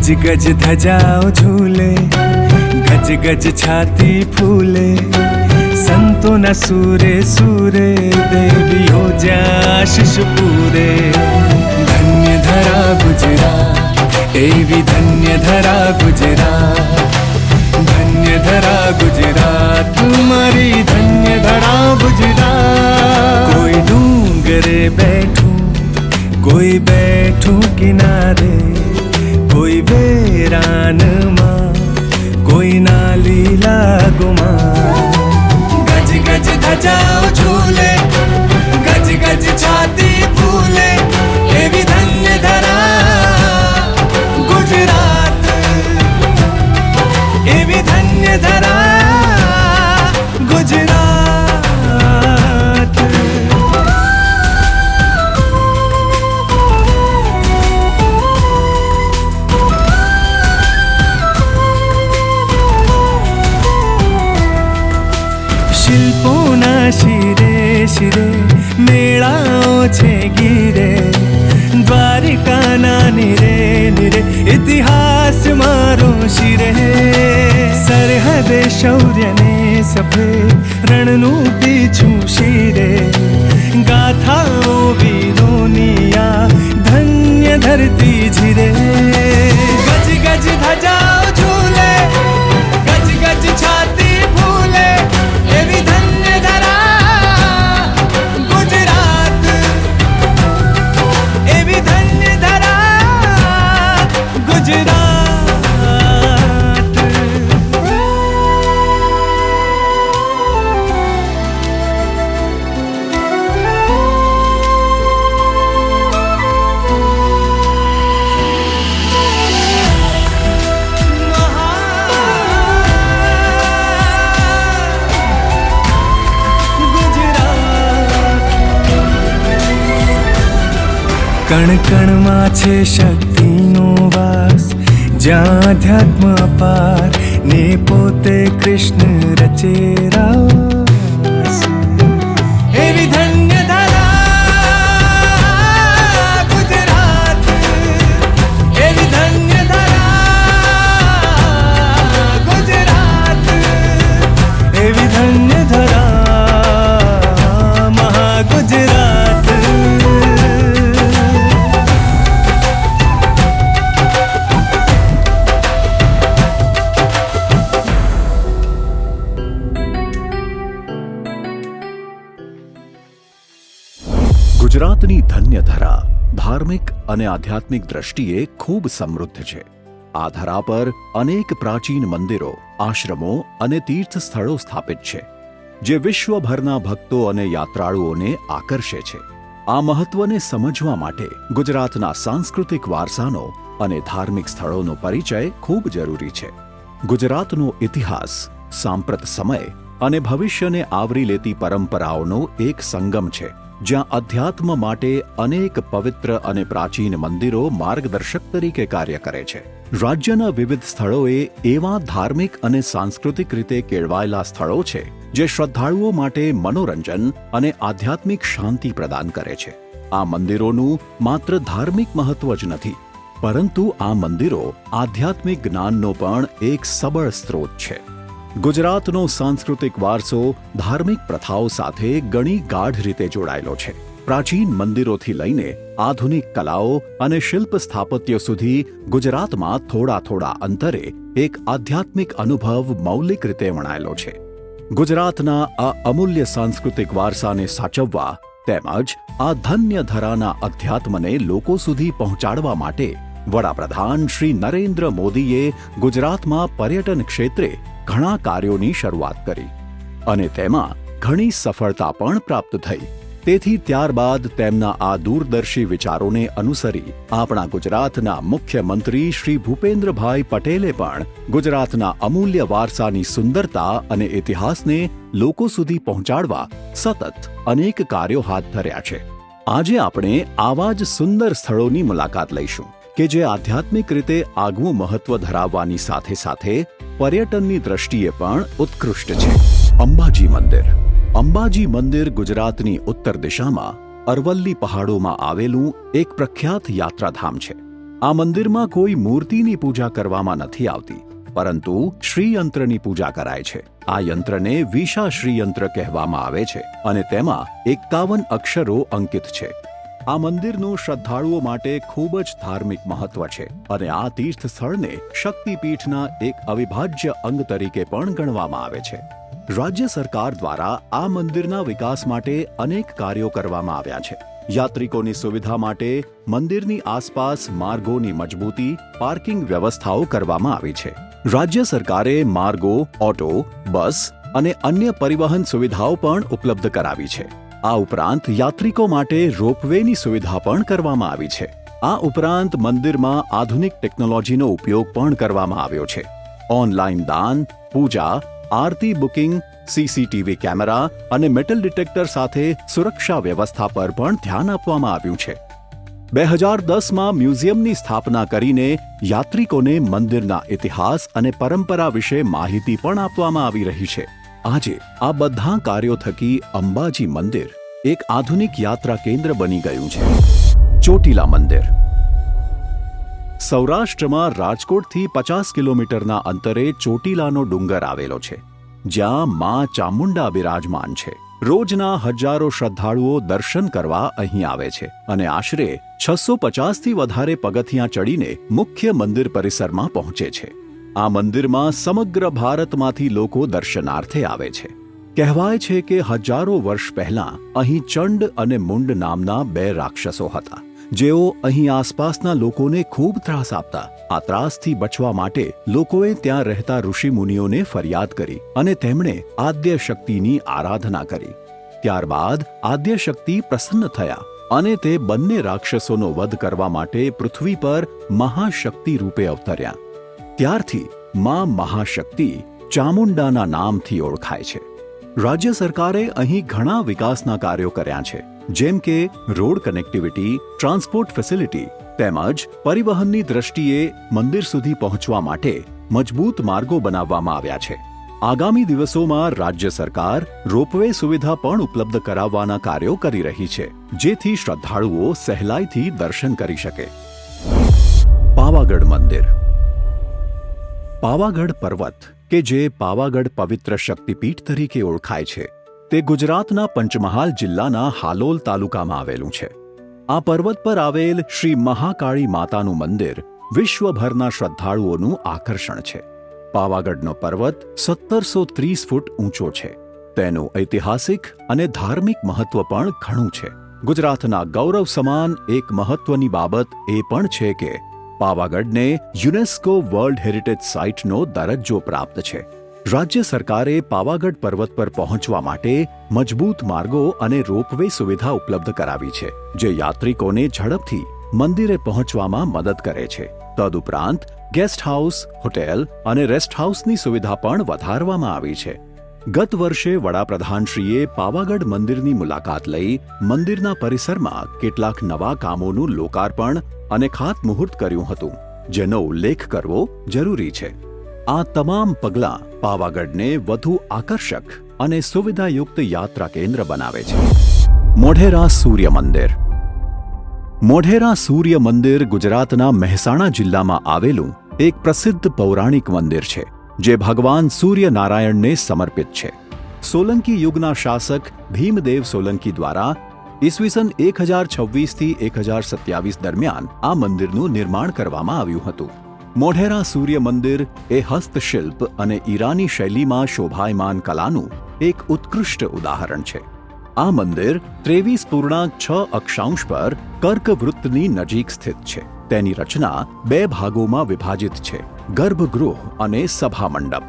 गज गज धजाओ झूले, गज गज छाती फूले, संतों न सूरे सूरे, देवी हो जा आशीष पूरे। धन्य धरा गुजरात, एवी धन्य धरा गुजरात, धन्य धरा गुजरात, तुम्हारी धन्य धरा गुजरात। कोई डूंगरे बैठूं, कोई बैठूं किनारे, कोई वेरान माँ, कोई नाली लागो माँ। गज गज धजाओ झूले, गज गज छाती फूले, एवी धन्य धरा गुजरात, एवी धन्य धरा गुजरात। શિલ્પોના શિરે શિરે મેળાઓ છે ગીરે, દ્વારિકાના નિરે નિરે ઇતિહાસ મારો શિરે। સરહદે શૌર્યને સફેદ રણનું પીછું શિરે, ગાથાઓ વીરોની આ ધન્ય ધરતી જીરે। ગજ ગજ ધજાઓ ઝૂલે, ગજ ગજ છાતી ફૂલે, એવી ધન્ય ધરા ગુજરાત, એવી ધન્ય ધરા ગુજરાત। કણ કણમાં છે શક્તિનો વાસ, જ્યાં અધ્યાત્મ અપાર ને પોતે કૃષ્ણ રચે રાસ। એવી ધન્ય ધરા ગુજરાત, એવી ધન્ય ધરા ગુજરાત, એવી ધન્ય ધરા મહાગુજરાત। ગુજરાતની ધન્ય ધરા ધાર્મિક અને આધ્યાત્મિક દ્રષ્ટિએ ખૂબ સમૃદ્ધ છે। આ ધરા પર અનેક પ્રાચીન મંદિરો, આશ્રમો અને તીર્થ સ્થળો સ્થાપિત છે, જે વિશ્વભરના ભક્તો અને યાત્રાળુઓને આકર્ષે છે। આ મહત્વને સમજવા માટે ગુજરાતના સાંસ્કૃતિક વારસાનો અને ધાર્મિક સ્થળોનો પરિચય ખૂબ જરૂરી છે। ગુજરાતનો ઇતિહાસ, સાંપ્રત સમય અને ભવિષ્યને આવરી લેતી પરંપરાઓનો એક સંગમ છે, જ્યાં અધ્યાત્મ માટે અનેક પવિત્ર અને પ્રાચીન મંદિરો માર્ગદર્શક તરીકે કાર્ય કરે છે। રાજ્યના વિવિધ સ્થળોએ એવા ધાર્મિક અને સાંસ્કૃતિક રીતે કેળવાયેલા સ્થળો છે, જે શ્રદ્ધાળુઓ માટે મનોરંજન અને આધ્યાત્મિક શાંતિ પ્રદાન કરે છે। આ મંદિરોનું માત્ર ધાર્મિક મહત્વ જ નથી, પરંતુ આ મંદિરો આધ્યાત્મિક જ્ઞાનનો પણ એક સબળ સ્ત્રોત છે। ગુજરાતનો સાંસ્કૃતિક વારસો ધાર્મિક પ્રથાઓ સાથે ઘણી ગાઢ રીતે જોડાયેલો છે। પ્રાચીન મંદિરોથી લઈને આધુનિક કલાઓ અને શિલ્પ સ્થાપત્ય સુધી ગુજરાતમાં થોડા થોડા અંતરે એક આધ્યાત્મિક અનુભવ મૌલિક રીતે વણાયેલો છે। ગુજરાતના આ અમૂલ્ય સાંસ્કૃતિક વારસાને સાચવવા તેમજ આ ધન્ય ધરાના અધ્યાત્મને લોકો સુધી પહોંચાડવા માટે વડાપ્રધાન શ્રી નરેન્દ્ર મોદીએ ગુજરાતમાં પર્યટન ક્ષેત્રે ઘણા કાર્યોની શરૂઆત કરી અને તેમાં ઘણી સફળતા પણ પ્રાપ્ત થઈ। તેથી ત્યારબાદ તેમના આ દૂરદર્શી વિચારોને અનુસરી આપણા ગુજરાતના મુખ્યમંત્રી શ્રી ભૂપેન્દ્રભાઈ પટેલે પણ ગુજરાતના અમૂલ્ય વારસાની સુંદરતા અને ઇતિહાસને લોકો સુધી પહોંચાડવા સતત અનેક કાર્યો હાથ ધર્યા છે। આજે આપણે આવા જ સુંદર સ્થળોની મુલાકાત લઈશું કે જે આધ્યાત્મિક રીતે આગવું મહત્વ ધરાવવાની સાથે સાથે પર્યટનની દ્રષ્ટિએ પણ ઉત્કૃષ્ટ છે। અંબાજી મંદિર। અંબાજી મંદિર ગુજરાતની ઉત્તર દિશામાં અરવલ્લી પહાડોમાં આવેલું એક પ્રખ્યાત યાત્રાધામ છે। આ મંદિરમાં કોઈ મૂર્તિની પૂજા કરવામાં નથી આવતી, પરંતુ શ્રીયંત્રની પૂજા કરાય છે. આ યંત્રને વિશા શ્રીયંત્ર કહેવામાં આવે છે અને તેમાં 51 અક્ષરો અંકિત છે. આ મંદિરનું શ્રદ્ધાળુઓ માટે ખૂબ જ ધાર્મિક મહત્વ છે અને આ તીર્થ સ્થળને શક્તિપીઠના એક અવિભાજ્ય અંગ તરીકે પણ ગણવામાં આવે છે. રાજ્ય સરકાર દ્વારા આ મંદિરના વિકાસ માટે અનેક કાર્યો કરવામાં આવ્યા છે. યાત્રિકોની સુવિધા માટે મંદિરની આસપાસ માર્ગોની મજબૂતી, પાર્કિંગ વ્યવસ્થાઓ કરવામાં આવી છે. રાજ્ય સરકારે માર્ગો, ઓટો, બસ અને અન્ય પરિવહન સુવિધાઓ પણ ઉપલબ્ધ કરાવી છે. આ ઉપરાંત યાત્રિકો માટે રોપવેની સુવિધા પણ કરવામાં આવી છે. આ ઉપરાંત મંદિરમાં આધુનિક ટેકનોલોજીનો ઉપયોગ પણ કરવામાં આવ્યો છે. ઓનલાઈન દાન, પૂજા, આરતી બુકિંગ, સીસીટીવી કેમેરા અને મેટલ ડિટેક્ટર સાથે સુરક્ષા વ્યવસ્થા પર પણ ધ્યાન આપવામાં આવ્યું છે. 2010માં મ્યુઝિયમની સ્થાપના કરીને યાત્રિકોને મંદિરના ઇતિહાસ અને પરંપરા વિશે માહિતી પણ આપવામાં આવી રહી છે. આજે આ બધા કાર્યો થકી અંબાજી મંદિર એક આધુનિક યાત્રા કેન્દ્ર બની ગયું છે. ચોટીલા મંદિર સૌરાષ્ટ્રમાં રાજકોટથી 50 કિલોમીટરના અંતરે ચોટીલાનો ડુંગર આવેલો છે, જ્યાં માં ચામુંડા બિરાજમાન છે. રોજના હજારો શ્રદ્ધાળુઓ દર્શન કરવા અહીં આવે છે અને આશરે 650થી વધારે પગથિયાં ચડીને મુખ્ય મંદિર પરિસરમાં પહોંચે છે. આ મંદિરમાં સમગ્ર ભારતમાંથી લોકો દર્શનાર્થે આવે છે. કહેવાય છે કે હજારો વર્ષ પહેલાં અહીં ચંડ અને મુંડ નામના 2 રાક્ષસો હતા, જેઓ અહીં આસપાસના લોકોને ખૂબ ત્રાસ આપતા. આ ત્રાસથી બચવા માટે લોકોએ ત્યાં રહેતા ઋષિમુનિઓને ફરિયાદ કરી અને તેમણે આદ્ય શક્તિની આરાધના કરી. ત્યારબાદ આદ્ય શક્તિ પ્રસન્ન થયા અને તે બંને રાક્ષસોનો વધ કરવા માટે પૃથ્વી પર મહાશક્તિ રૂપે અવતર્યા. ત્યારથી માં મહાશક્તિ ચામુંડાના નામથી ઓળખાય છે. રાજ્ય સરકારે અહીં ઘણા વિકાસના કાર્યો કર્યા છે, જેમ કે રોડ કનેક્ટિવિટી, ટ્રાન્સપોર્ટ ફેસિલિટી તેમજ પરિવહનની દ્રષ્ટિએ મંદિર સુધી પહોંચવા માટે મજબૂત માર્ગો બનાવવામાં આવ્યા છે. આગામી દિવસોમાં રાજ્ય સરકાર રોપવે સુવિધા પણ ઉપલબ્ધ કરાવવાના કાર્યો કરી રહી છે, જેથી શ્રદ્ધાળુઓ સહેલાઈથી દર્શન કરી શકે. પાવાગઢ મંદિર પાવાગઢ પર્વત કે જે પાવાગઢ પવિત્ર શક્તિપીઠ તરીકે ઓળખાય છે, તે ગુજરાતના પંચમહાલ જિલ્લાના હાલોલ તાલુકામાં આવેલું છે. આ પર્વત પર આવેલ શ્રી મહાકાળી માતાનું મંદિર વિશ્વભરના શ્રદ્ધાળુઓનું આકર્ષણ છે. પાવાગઢનો પર્વત 1730 ફૂટ ઊંચો છે. તેનું ઐતિહાસિક અને ધાર્મિક મહત્વ પણ ઘણું છે. ગુજરાતના ગૌરવ સમાન એક મહત્વની બાબત એ પણ છે કે પાવાગઢને યુનેસ્કો વર્લ્ડ હેરિટેજ સાઇટનો દરજ્જો પ્રાપ્ત છે. રાજ્ય સરકારે પાવાગઢ પર્વત પર પહોંચવા માટે મજબૂત માર્ગો અને રોપવે સુવિધા ઉપલબ્ધ કરાવી છે, જે યાત્રિકોને ઝડપથી મંદિરે પહોંચવામાં મદદ કરે છે. તદુપરાંત ગેસ્ટ હાઉસ, હોટેલ અને રેસ્ટ હાઉસની સુવિધા પણ વધારવામાં આવી છે. ગત વર્ષે વડાપ્રધાનશ્રીએ પાવાગઢ મંદિરની મુલાકાત લઈ મંદિરના પરિસરમાં કેટલાક નવા કામોનું લોકાર્પણ અને ખાતમુહૂર્ત કર્યું હતું, જેનો ઉલ્લેખ કરવો જરૂરી છે. આ તમામ પગલાં પાવાગઢને વધુ આકર્ષક અને સુવિધાયુક્ત યાત્રા કેન્દ્ર બનાવે છે. મોઢેરા સૂર્ય મંદિર મોઢેરા સૂર્ય મંદિર ગુજરાતના મહેસાણા જિલ્લામાં આવેલું એક પ્રસિદ્ધ પૌરાણિક મંદિર છે, જે ભગવાન સૂર્યનારાયણને સમર્પિત છે. સોલંકી યુગના શાસક ભીમદેવ સોલંકી દ્વારા ઈસવીસન 1026થી 1027 દરમિયાન આ મંદિરનું નિર્માણ કરવામાં આવ્યું હતું. મોઢેરા સૂર્ય મંદિર એ હસ્તશિલ્પ અને ઈરાની શૈલીમાં શોભાયમાન કલાનું એક ઉત્કૃષ્ટ ઉદાહરણ છે. આ મંદિર 23.6 અક્ષાંશ પર કર્કવૃત્તની નજીક સ્થિત છે. તેની રચના 2 ભાગોમાં વિભાજિત છે: ગર્ભગૃહ અને સભા મંડપ.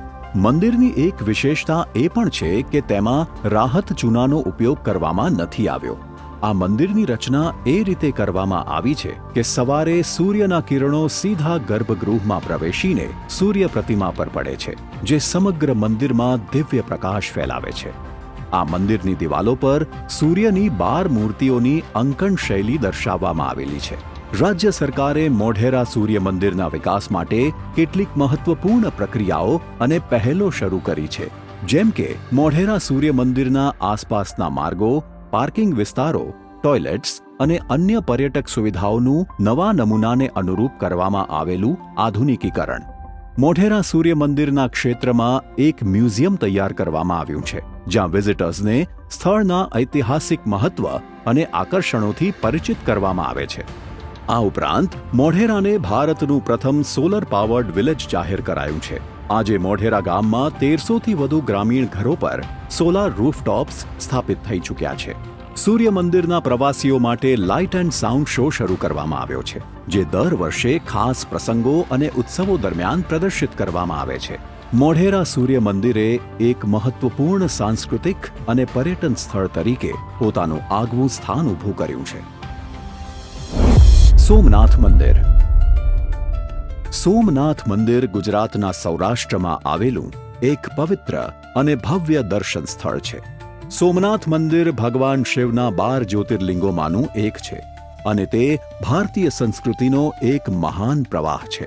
મંદિરની એક વિશેષતા એ પણ છે કે તેમાં રાહત ચૂનાનો ઉપયોગ કરવામાં નથી આવ્યો. આ મંદિરની રચના એ રીતે કરવામાં આવી છે કે સવારે સૂર્યના કિરણો સીધા ગર્ભગૃહમાં પ્રવેશીને સૂર્ય પ્રતિમા પર પડે છે, જે સમગ્ર મંદિરમાં દિવ્ય પ્રકાશ ફેલાવે છે. આ મંદિરની દિવાલો પર સૂર્યની 12 મૂર્તિઓની અંકન શૈલી દર્શાવવામાં આવેલી છે. રાજ્ય સરકારે મોઢેરા સૂર્ય મંદિરના વિકાસ માટે કેટલીક મહત્વપૂર્ણ પ્રક્રિયાઓ અને પહેલો શરૂ કરી છે, જેમ કે મોઢેરા સૂર્ય મંદિરના આસપાસના માર્ગો, પાર્કિંગ વિસ્તારો, ટોયલેટ્સ અને અન્ય પર્યટક સુવિધાઓનું નવા નમૂનાને અનુરૂપ કરવામાં આવેલું આધુનિકીકરણ. મોઢેરા સૂર્ય મંદિરના ક્ષેત્રમાં એક મ્યુઝિયમ તૈયાર કરવામાં આવ્યું છે, જ્યાં વિઝિટર્સને સ્થળના ઐતિહાસિક મહત્વ અને આકર્ષણોથી પરિચિત કરવામાં આવે છે. આ ઉપરાંત મોઢેરાને ભારતનું પ્રથમ સોલર પાવર્ડ વિલેજ જાહેર કરાયું છે. આજે મોઢેરા ગામમાં 1300થી વધુ ગ્રામીણ ઘરો પર સોલાર રૂફટોપ્સ સ્થાપિત થઈ ચૂક્યા છે. સૂર્ય મંદિરના પ્રવાસીઓ માટે લાઇટ એન્ડ સાઉન્ડ શો શરૂ કરવામાં આવ્યો છે, જે દર વર્ષે ખાસ પ્રસંગો અને ઉત્સવો દરમિયાન પ્રદર્શિત કરવામાં આવે છે. મોઢેરા સૂર્ય મંદિરે એક મહત્વપૂર્ણ સાંસ્કૃતિક અને પર્યટન સ્થળ તરીકે પોતાનું આગવું સ્થાન ઊભું કર્યું છે. સોમનાથ મંદિર. સોમનાથ મંદિર ગુજરાતના સૌરાષ્ટ્રમાં આવેલું એક પવિત્ર અને ભવ્ય દર્શન સ્થળ છે. સોમનાથ મંદિર ભગવાન શિવના 12 જ્યોતિર્લિંગોમાંનું એક છે અને તે ભારતીય સંસ્કૃતિનો એક મહાન પ્રવાહ છે.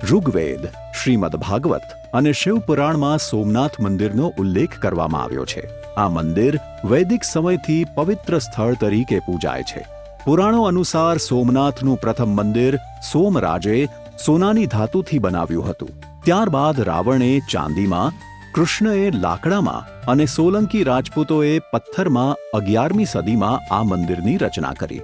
ઋગ્વેદ, શ્રીમદ ભાગવત અને શિવપુરાણમાં સોમનાથ મંદિરનો ઉલ્લેખ કરવામાં આવ્યો છે. આ મંદિર વૈદિક સમયથી પવિત્ર સ્થળ તરીકે પૂજાય છે. પુરાણો અનુસાર સોમનાથનું પ્રથમ મંદિર સોમરાજે સોનાની ધાતુથી બનાવ્યું હતું. ત્યારબાદ રાવણે ચાંદીમાં, કૃષ્ણએ લાકડામાં અને સોલંકી રાજપૂતોએ પથ્થરમાં 11મી સદીમાં આ મંદિરની રચના કરી.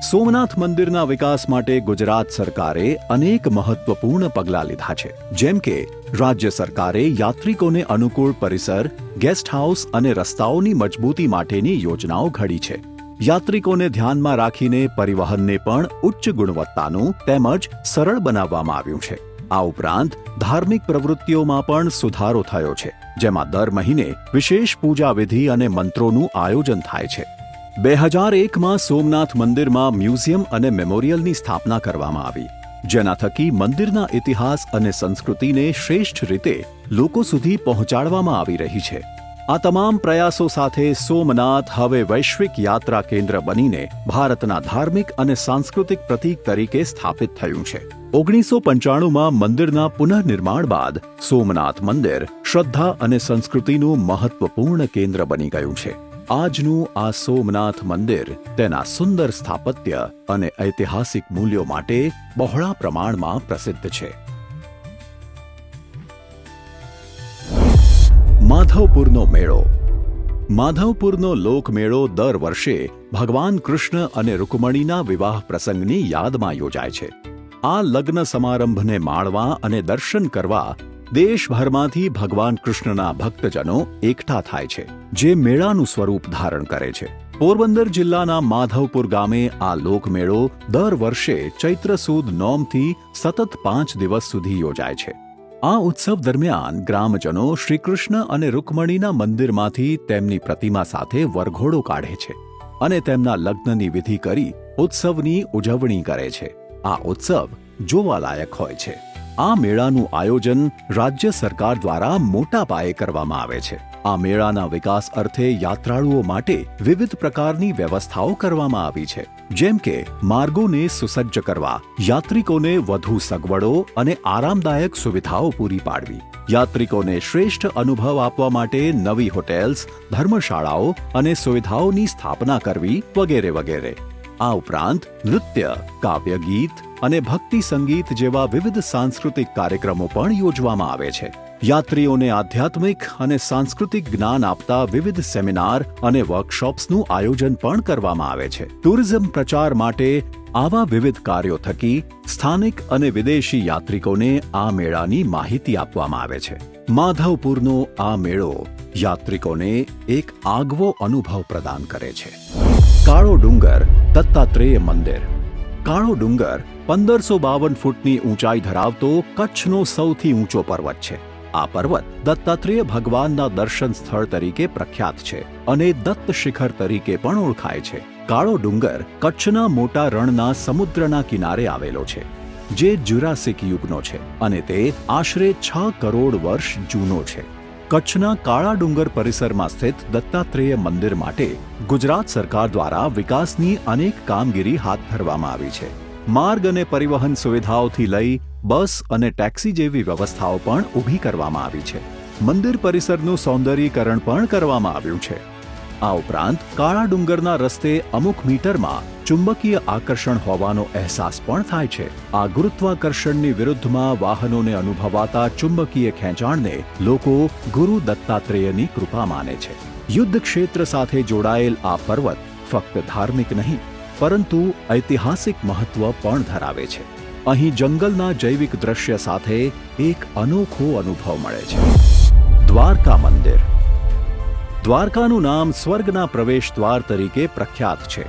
સોમનાથ મંદિરના વિકાસ માટે ગુજરાત સરકારે અનેક મહત્વપૂર્ણ પગલાં લીધા છે, જેમ કે રાજ્ય સરકારે યાત્રિકોને અનુકૂળ પરિસર, ગેસ્ટ હાઉસ અને રસ્તાઓની મજબૂતી માટેની યોજનાઓ ઘડી છે. યાત્રિકોને ધ્યાનમાં રાખીને પરિવહનને પણ ઉચ્ચ ગુણવત્તાનું તેમજ સરળ બનાવવામાં આવ્યું છે. આ ઉપરાંત ધાર્મિક પ્રવૃત્તિઓમાં પણ સુધારો થયો છે, જેમાં દર મહિને વિશેષ પૂજા વિધિ અને મંત્રોનું આયોજન થાય છે. 2001માં સોમનાથ મંદિરમાં મ્યુઝિયમ અને મેમોરિયલની સ્થાપના કરવામાં આવી, જેના થકી મંદિરના ઇતિહાસ અને સંસ્કૃતિને શ્રેષ્ઠ રીતે લોકો સુધી પહોંચાડવામાં આવી રહી છે. આ તમામ પ્રયાસો સાથે સોમનાથ હવે વૈશ્વિક યાત્રા કેન્દ્ર બનીને ભારતના ધાર્મિક અને સાંસ્કૃતિક પ્રતીક તરીકે સ્થાપિત થયું છે. 1995માં મંદિરના પુનઃનિર્માણ બાદ સોમનાથ મંદિર શ્રદ્ધા અને સંસ્કૃતિનું મહત્વપૂર્ણ કેન્દ્ર બની ગયું છે. આજનું આ સોમનાથ મંદિર તેના સુંદર સ્થાપત્ય અને ઐતિહાસિક મૂલ્યો માટે બહોળા પ્રમાણમાં પ્રસિદ્ધ છે. માધવપુરનો મેળો. માધવપુરનો લોકમેળો દર વર્ષે ભગવાન કૃષ્ણ અને રૂકમણીના વિવાહ પ્રસંગની યાદમાં યોજાય છે. આ લગ્ન સમારંભને માણવા અને દર્શન કરવા દેશભરમાંથી ભગવાન કૃષ્ણના ભક્તજનો એકઠા થાય છે, જે મેળાનું સ્વરૂપ ધારણ કરે છે. પોરબંદર જિલ્લાના માધવપુર ગામે આ લોકમેળો દર વર્ષે ચૈત્ર સુદ નોમથી સતત 5 દિવસ સુધી યોજાય છે. આ ઉત્સવ દરમિયાન ગ્રામજનો શ્રીકૃષ્ણ અને રૂકમણીના મંદિરમાંથી તેમની પ્રતિમા સાથે વરઘોડો કાઢે છે અને તેમના લગ્નની વિધિ કરી ઉત્સવની ઉજવણી કરે છે. આ ઉત્સવ જોવાલાયક હોય છે. આ મેળાનું આયોજન રાજ્ય સરકાર દ્વારા મોટા પાયે કરવામાં આવે છે. આ મેળાના વિકાસ અર્થે યાત્રાળુઓ માટે વિવિધ પ્રકારની વ્યવસ્થાઓ કરવામાં આવી છે, જેમ કે માર્ગોને સુસજ્જ કરવા, યાત્રિકોને વધુ સગવડો અને આરામદાયક સુવિધાઓ પૂરી પાડવી, યાત્રિકોને શ્રેષ્ઠ અનુભવ આપવા માટે નવી હોટેલ્સ, ધર્મશાળાઓ અને સુવિધાઓની સ્થાપના કરવી વગેરે વગેરે. આ ઉપરાંત નૃત્ય, કાવ્ય ગીત અને ભક્તિ સંગીત જેવા વિવિધ સાંસ્કૃતિક કાર્યક્રમો પણ યોજવામાં આવે છે. યાત્રીઓને આધ્યાત્મિક અને સાંસ્કૃતિક જ્ઞાન આપતા વિવિધ સેમિનાર અને વર્કશોપ્સનું આયોજન પણ કરવામાં આવે છે. ટુરિઝમ પ્રચાર માટે આવા વિવિધ કાર્યો થકી સ્થાનિક અને વિદેશી યાત્રિકોને આ મેળાની માહિતી આપવામાં આવે છે. માધવપુરનો આ મેળો યાત્રિકોને એક આગવો અનુભવ પ્રદાન કરે છે. કાળો ડુંગર દત્તાત્રેય મંદિર. કાળો ડુંગર 1552 ફૂટની ઊંચાઈ ધરાવતો કચ્છનો સૌથી ઊંચો પર્વત છે. આ પર્વત દત્તાત્રેય ભગવાનના દર્શન સ્થળ તરીકે પ્રખ્યાત છે અને દત્ત શિખર તરીકે પણ ઓળખાય છે. કાળો ડુંગર કચ્છના મોટા રણના સમુદ્રના કિનારે આવેલો છે, જે જ્યુરાસિક યુગનો છે અને તે આશરે 6 કરોડ વર્ષ જૂનો છે. કચ્છના કાળા ડુંગર પરિસરમાં સ્થિત દત્તાત્રેય મંદિર માટે ગુજરાત સરકાર દ્વારા વિકાસની અનેક કામગીરી હાથ ધરવામાં આવી છે. માર્ગ અને પરિવહન સુવિધાઓથી લઈ બસ અને ટેક્સી જેવી વ્યવસ્થાઓ પણ ઊભી કરવામાં આવી છે. મંદિર પરિસરનું સૌંદર્યીકરણ પણ કરવામાં આવ્યું છે. આ ઉપરાંત કાળા ડુંગરના રસ્તે અમુક મીટરમાં ચુંબકીય આકર્ષણ હોવાનો અહેસાસ પણ થાય છે. આ ગુરુત્વાકર્ષણની વિરુદ્ધમાં વાહનોને અનુભવાતા ચુંબકીય ખેંચાણને લોકો ગુરુ દત્તાત્રેયની કૃપા માને છે. યુદ્ધ ક્ષેત્ર સાથે જોડાયેલ આ પર્વત ફક્ત ધાર્મિક નહીં પરંતુ ઐતિહાસિક મહત્વ પણ ધરાવે છે. અહીં જંગલના જૈવિક દ્રશ્ય સાથે એક અનોખો અનુભવ મળે છે. દ્વારકા મંદિર. દ્વારકાનું નામ સ્વર્ગના પ્રવેશ દ્વાર તરીકે પ્રખ્યાત છે.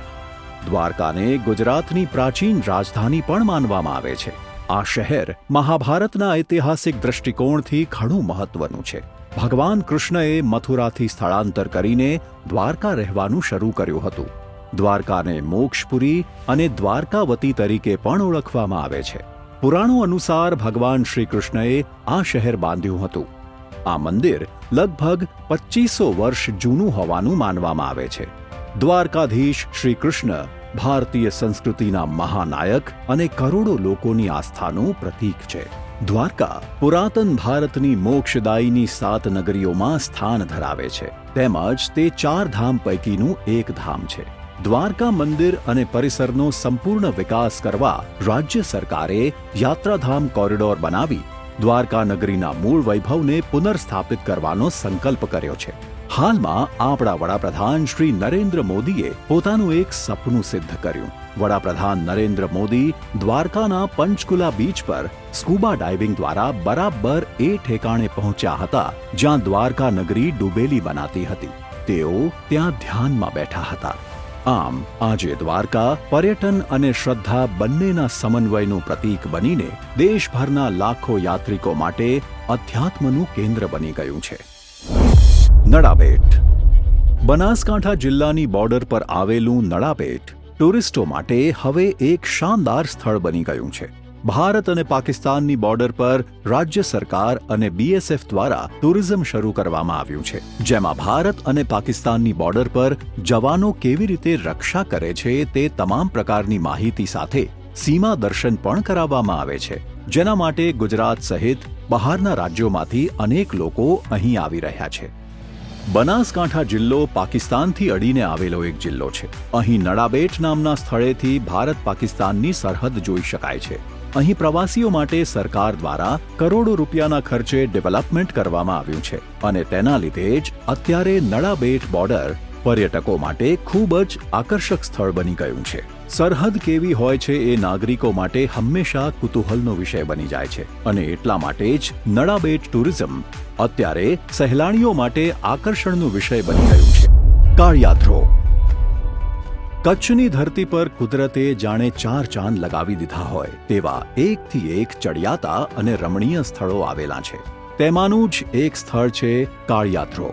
દ્વારકાને ગુજરાતની પ્રાચીન રાજધાની પણ માનવામાં આવે છે. આ શહેર મહાભારતના ઐતિહાસિક દૃષ્ટિકોણથી ઘણું મહત્વનું છે. ભગવાન કૃષ્ણએ મથુરાથી સ્થળાંતર કરીને દ્વારકા રહેવાનું શરૂ કર્યું હતું. દ્વારકાને મોક્ષપુરી અને દ્વારકાવતી તરીકે પણ ઓળખવામાં આવે છે. પુરાણો અનુસાર ભગવાન શ્રી કૃષ્ણએ આ શહેર બાંધ્યું હતું. આ મંદિર લગભગ 2500 વર્ષ જૂનું હોવાનું માનવામાં આવે છે. દ્વારકાધીશ શ્રી કૃષ્ણ ભારતીય સંસ્કૃતિના મહાનાયક અને કરોડો લોકોની આસ્થાનું પ્રતીક છે. દ્વારકા પુરાતન ભારતની મોક્ષદાયીની 7 નગરીઓમાં સ્થાન ધરાવે છે. તેમજ તે 4 ધામ પૈકીનું એક ધામ છે. દ્વારકા મંદિર અને પરિસરનો સંપૂર્ણ વિકાસ કરવા રાજ્ય સરકારે યાત્રાધામ કોરિડોર બનાવી દ્વારકા નગરીના મૂળ વૈભવને પુનર્સ્થાપિત કરવાનો સંકલ્પ કર્યો છે. હાલમાં આપણા વડાપ્રધાન શ્રી નરેન્દ્ર મોદીએ પોતાનું એક સપનું સિદ્ધ કર્યું. વડાપ્રધાન નરેન્દ્ર મોદી દ્વારકાના પંચકુલા બીચ પર સ્કૂબા ડાઇવિંગ દ્વારા બરાબર એ ઠેકાણે પહોંચ્યા હતા જ્યાં દ્વારકા નગરી ડૂબેલી બનાતી હતી. તેઓ ત્યાં ધ્યાનમાં બેઠા હતા. આમ આજે દ્વારકા પર્યટન અને શ્રદ્ધા બંનેના સમન્વયનું પ્રતીક બનીને દેશભરના લાખો યાત્રિકો માટે અધ્યાત્મનું કેન્દ્ર બની ગયું છે. નળાબેટ. બનાસકાંઠા જિલ્લાની બોર્ડર પર આવેલું નળાબેટ ટુરિસ્ટો માટે હવે એક શાનદાર સ્થળ બની ગયું છે. ભારત અને પાકિસ્તાનની બોર્ડર પર રાજ્ય સરકાર અને BSF દ્વારા ટુરિઝમ શરૂ કરવામાં આવ્યું છે, જેમાં ભારત અને પાકિસ્તાનની બોર્ડર પર જવાનો કેવી રીતે રક્ષા કરે છે તે તમામ પ્રકારની માહિતી સાથે સીમા દર્શન પણ કરાવવામાં આવે છે, જેના માટે ગુજરાત સહિત બહારના રાજ્યોમાંથી અનેક લોકો અહીં આવી રહ્યા છે. બનાસકાંઠા જિલ્લો પાકિસ્તાનથી અડીને આવેલો એક જિલ્લો છે. અહીં નળાબેટ નામના સ્થળેથી ભારત પાકિસ્તાનની સરહદ જોઈ શકાય છે. અહીં પ્રવાસીઓ માટે સરકાર દ્વારા કરોડો રૂપિયાના ખર્ચે ડેવલપમેન્ટ કરવામાં આવ્યું છે અને તેના લીધે જ અત્યારે નળાબેટ બોર્ડર પર્યટકો માટે ખૂબ જ આકર્ષક સ્થળ બની ગયું છે. સરહદ કેવી હોય છે એ નાગરિકો માટે હંમેશા કુતૂહલનો વિષય બની જાય છે અને એટલા માટે જ નળાબેટ ટુરિઝમ અત્યારે સહેલાણીઓ માટે આકર્ષણનો વિષય બની ગયું છે. કાળિયાધ્રો. કચ્છની ધરતી પર કુદરતે જાણે 4 ચાંદ લગાવી દીધા હોય તેવા એકથી એક ચડિયાતા અને રમણીય સ્થળો આવેલા છે. તેમાંનું જ એક સ્થળ છે કાળિયાધ્રો.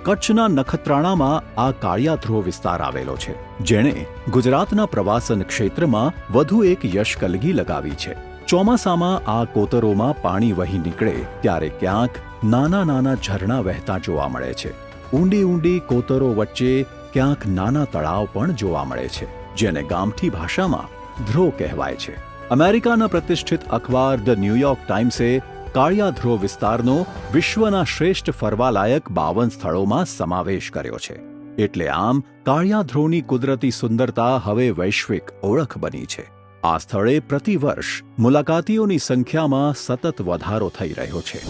કચ્છના નખત્રાણામાં આ કાળિયાધ્રો વિસ્તાર આવેલો છે, જેણે ગુજરાતના પ્રવાસન ક્ષેત્રમાં વધુ એક યશકલગી લગાવી છે. ચોમાસામાં આ કોતરોમાં પાણી વહી નીકળે ત્યારે ક્યાંક નાના નાના ઝરણા વહેતા જોવા મળે છે. ઊંડી ઊંડી કોતરો વચ્ચે ક્યાંક નાના તળાવ પણ જોવા મળે છે, જેને ગામઠી ભાષામાં ધ્રો કહેવાય છે. અમેરિકાના પ્રતિષ્ઠિત અખબાર ધ ન્યૂયોર્ક ટાઈમ્સે કાળિયાધ્રો વિસ્તારનો વિશ્વના શ્રેષ્ઠ ફરવાલાયક 52 સ્થળોમાં સમાવેશ કર્યો છે. એટલે આમ કાળિયાધ્રોની કુદરતી સુંદરતા હવે વૈશ્વિક ઓળખ બની છે. આ સ્થળે પ્રતિવર્ષ મુલાકાતીઓની સંખ્યામાં સતત વધારો થઈ રહ્યો છે.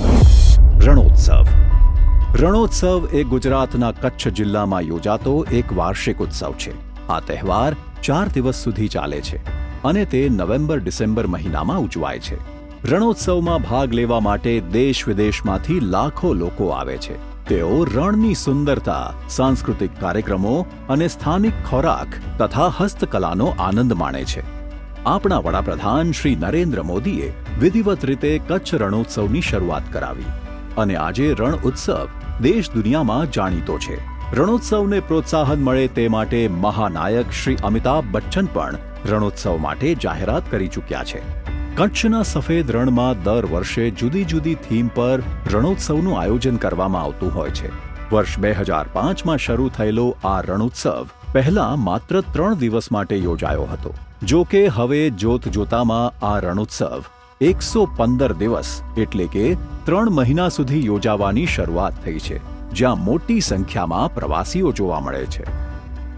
રણોત્સવ. રણોત્સવ એ ગુજરાતના કચ્છ જિલ્લામાં યોજાતો એક વાર્ષિક ઉત્સવ છે. આ તહેવાર 4 દિવસ સુધી ચાલે છે અને તે નવેમ્બર-ડિસેમ્બર મહિનામાં ઉજવાય છે. રણોત્સવમાં ભાગ લેવા માટે દેશ વિદેશમાંથી લાખો લોકો આવે છે. તેઓ રણની સુંદરતા, સાંસ્કૃતિક કાર્યક્રમો અને સ્થાનિક ખોરાક તથા હસ્તકલાનો આનંદ માણે છે. આપણા વડાપ્રધાન શ્રી નરેન્દ્ર મોદીએ વિધિવત રીતે કચ્છ રણોત્સવની શરૂઆત કરાવી અને આજે રણ ઉત્સવ દેશ દુનિયામાં જાણીતો છે. રણોત્સવને પ્રોત્સાહન મળે તે માટે મહાનાયક શ્રી અમિતાભ બચ્ચન પણ રણોત્સવ માટે જાહેરાત કરી ચૂક્યા છે. કચ્છના સફેદ રણમાં દર વર્ષે જુદી જુદી થીમ પર રણોત્સવનું આયોજન કરવામાં આવતું હોય છે. વર્ષ 2005માં શરૂ થયેલો આ રણોત્સવ પહેલા માત્ર 3 દિવસ માટે યોજાયો હતો. જો કે હવે જોતજોતામાં આ રણોત્સવ 115 દિવસ એટલે કે 3 મહિના સુધી યોજાવાની શરૂઆત થઈ છે. જ્યાં મોટી સંખ્યામાં પ્રવાસીઓ જોવા મળે છે.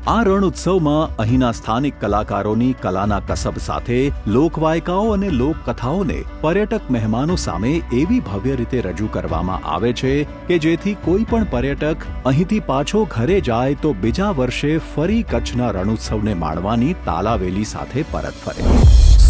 આ રણ ઉત્સવમાં અહીંના સ્થાનિક કલાકારોની કલાના કસબ સાથે લોકવાયકાઓ અને લોકકથાઓને પર્યટક મહેમાનો સામે એવી ભવ્ય રીતે રજૂ કરવામાં આવે છે કે જેથી કોઈ પણ પર્યટક અહીંથી પાછો ઘરે જાય તો બીજા વર્ષે ફરી કચ્છના રણોત્સવને માણવાની તાલાવેલી સાથે પરત ફરે.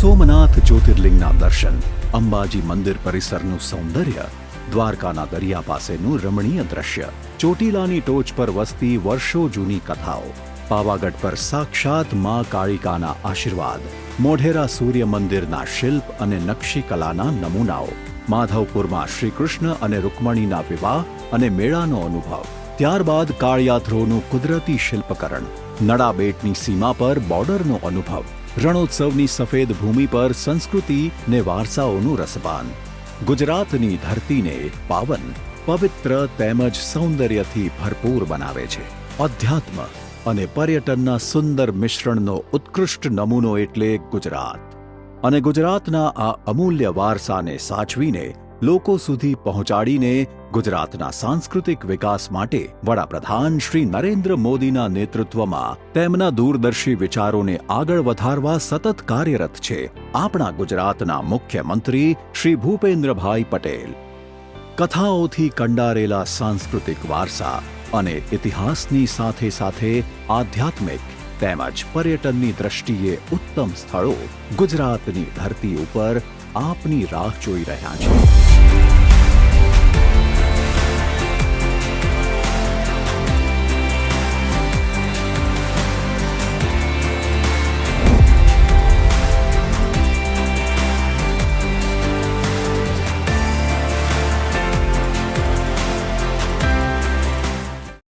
સોમનાથ જ્યોતિર્લિંગના દર્શન, અંબાજી મંદિર પરિસરનું સૌંદર્ય, દ્વારકાના દરિયા પાસેનું રમણીય દ્રશ્ય, ચોટીલાની ટોચ પર વસતી વર્ષો જૂની કથાઓ, પાવાગઢ પર સાક્ષાત મા કાળિકાના આશીર્વાદ, મોઢેરા સૂર્ય મંદિરના શિલ્પ અને નકશી કલાના નમૂનાઓ, માધવપુરમાં શ્રી કૃષ્ણ અને રૂકમણીના વિવાહ અને મેળાનો અનુભવ, ત્યારબાદ કાળિયાથરોનું કુદરતી શિલ્પકરણ, નડાબેટની સીમા પર બોર્ડરનો અનુભવ, રણોત્સવની સફેદ ભૂમિ પર સંસ્કૃતિ ને વારસાઓનું રસપાન. ગુજરાતની ધરતીને પાવન, પવિત્ર તેમજ સૌંદર્યથી ભરપૂર બનાવે છે. અધ્યાત્મ અને પર્યટનના સુંદર મિશ્રણનો ઉત્કૃષ્ટ નમૂનો એટલે ગુજરાત. અને ગુજરાતના આ અમૂલ્ય વારસાને સાચવીને લોકો સુધી પહોંચાડીને ગુજરાતના સાંસ્કૃતિક વિકાસ માટે વડાપ્રધાન શ્રી નરેન્દ્ર મોદીના નેતૃત્વમાં તેમના દૂરદર્શી વિચારોને આગળ વધારવા સતત કાર્યરત છે આપણા ગુજરાતના મુખ્યમંત્રી શ્રી ભૂપેન્દ્રભાઈ પટેલ. કથાઓથી કંડારેલા સાંસ્કૃતિક વારસા અને ઇતિહાસની સાથે સાથે આધ્યાત્મિક તેમજ પર્યટનની દ્રષ્ટિએ ઉત્તમ સ્થળો ગુજરાતની ધરતી ઉપર આપની રાહ જોઈ રહ્યા છે.